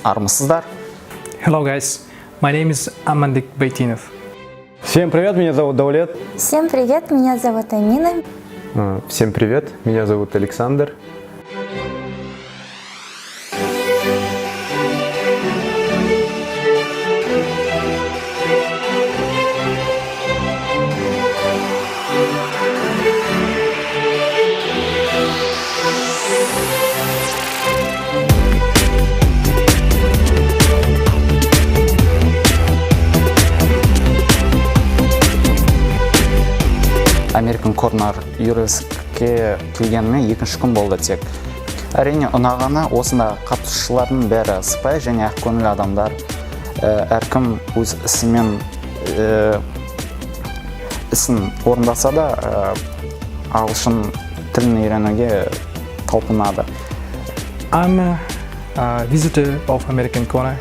армысыздар? Hello guys, my name is Amandik Baytinov. Всем привет, меня зовут Даулет. Всем привет, меня зовут Амина. Всем привет, меня зовут Александр. American Corner юрискке келгеніме 2 күн болды тек. Әрине, ұнағаны осында қатысушылардың бәрі сыпайы және ақкөңіл адамдар. Әркім өз ісін орындаса да ағылшын тілін үйренуге талпынады. I'm a visitor of American Corner.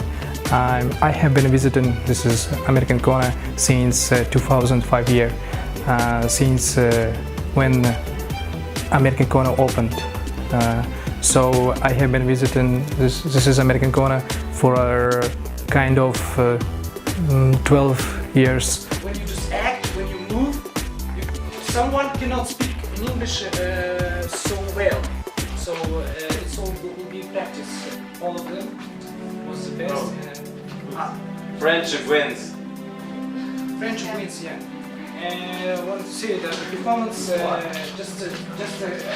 I have been visiting this is American Corner since 2005 year. Since when American Corner opened. So I have been visiting this is American Corner for a kind of 12 years. When you just act, when you move, someone cannot speak in English so well. So it's all will be practice. All of them was the best. Friendship wins. Friendship wins, yeah. And want to see the performance. Just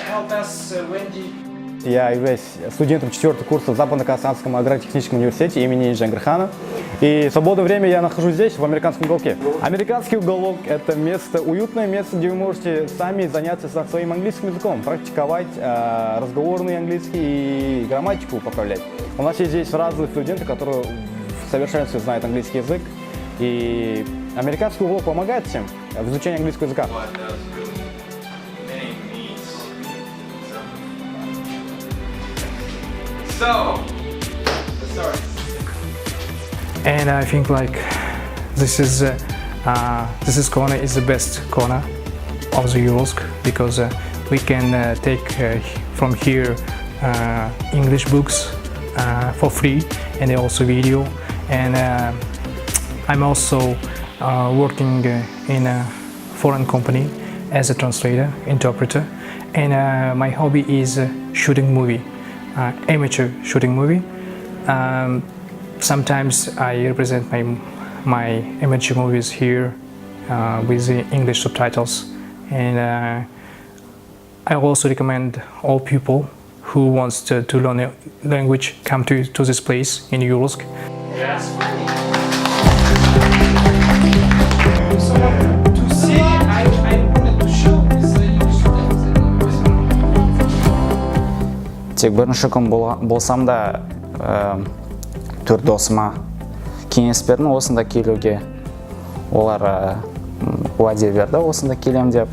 help us, Wendy. Я являюсь студентом 4-го курса в Западно-Казахстанском агротехническом университете имени Джангирхана. И в свободное время я нахожусь здесь, в американском уголке. Американский уголок – это место, уютное место, где вы можете сами заняться своим английским языком, практиковать разговорный английский и грамматику поправлять. У нас есть здесь разные студенты, которые в совершенстве знают английский язык. И американский уголок помогает всем в изучении английского языка. So, let's start. And I think like this is corner is the best corner of the Uralsk because we can take from here English books for free and also video. And I'm also working in a foreign company as a translator, interpreter, and my hobby is shooting movie, amateur shooting movie. Sometimes I represent my amateur movies here with the English subtitles, and I also recommend all people who wants to learn a language come to this place in Uralsk. Yes. To see, I wanted to show this English Тек бірінші күн болсам да төрт досыма кеңес бердім осында келуге. Олар уәде берді осында келем деп.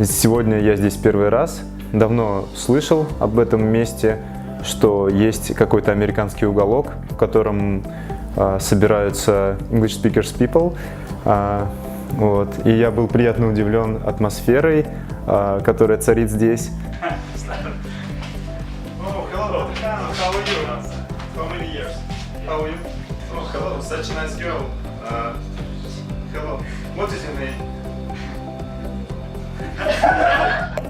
Сегодня я здесь первый раз. Давно слышал об этом месте, что есть какой-то американский уголок, в котором собираются English speakers people. Вот. И я был приятно удивлен атмосферой, которая царит здесь. Oh, hello. How are you? How many years? How are you? Oh, hello. Such a nice girl. Hello. What is your name?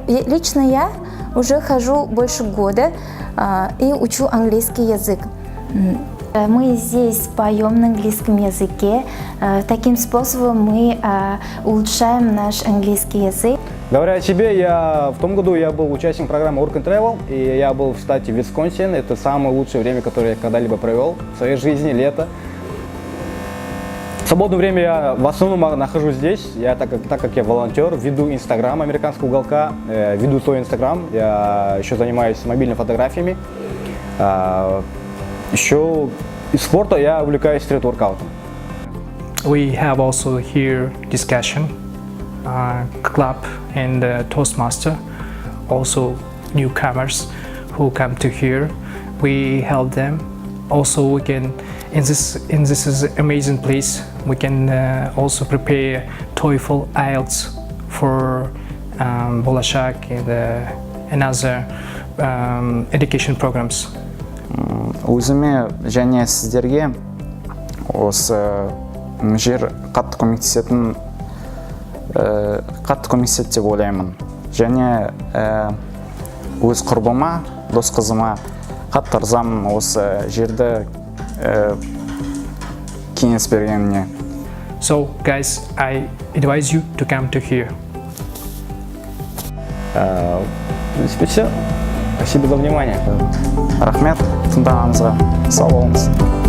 Лично я уже хожу больше года и учу английский язык. Мы здесь поем на английском языке. Таким способом мы улучшаем наш английский язык. Говоря о себе, в том году я был участником программы Work and Travel, и я был в штате Висконсин. Это самое лучшее время, которое я когда-либо провел в своей жизни, лето. В свободное время я в основном нахожусь здесь, так как я волонтер, веду Инстаграм американского уголка, веду свой Инстаграм, я еще занимаюсь мобильными фотографиями. Еще из спорта я увлекаюсь стрит-воркаутом. We have also here discussion, club and Toastmaster, also newcomers who come to here. We help them. Also, we can in this is amazing place. We can also prepare TOEFL, IELTS for Bolashak and other education programs. өзіме және сіздерге осы жер қатты көмектеседі деп ойлаймын. Және өз құрбыма, дос қызыма қатты ырзамын осы жерді кеңес бергеніне. So guys, I advise you to come to here. В принципе, все. Спасибо за внимание. Рахмет тыңдағаныңызға. Сау болыңыз.